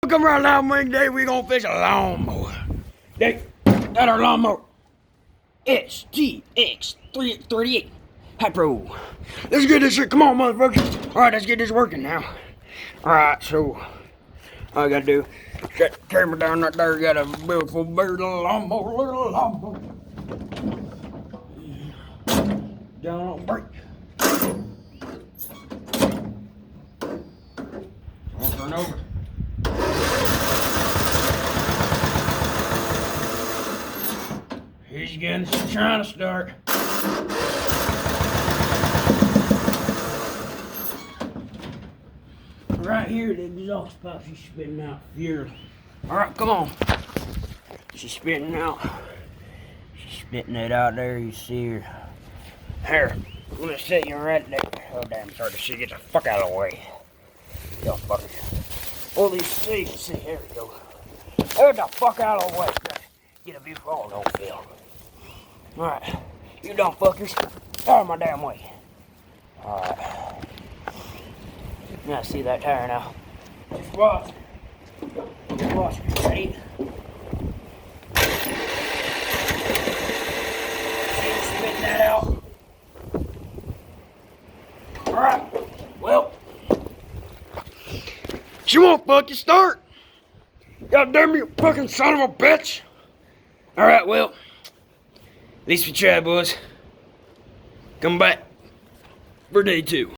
we come around now, man. Today we gonna fish a lawnmower. That our lawnmower. STX338 Hypro. Let's get this shit. Come on, motherfucker. All right, let's get this working now. All right, so all I gotta do set the camera down right there. Got a beautiful little lawnmower. Down on break. I'll turn over. He's getting trying to start. Right here, the exhaust pipe, she's spitting out fuel. Alright, come on. She's spitting out. She's spitting it out there, you see her. Here, I'm gonna set you right there. Oh, damn, sorry to see. Get the fuck out of the way. Yo, fuckers. All these seats, see, here we go. Get the fuck out of the way. Get a view for all don't feel. Alright, you dumb fuckers. Out of my damn way. Alright. Yeah, see that tire now. Just watch. Just watch. Ready? Spitting that out. Alright. Well. She won't fucking start. God damn you fucking son of a bitch. Alright, well. At least we tried, boys. Come back for day 2.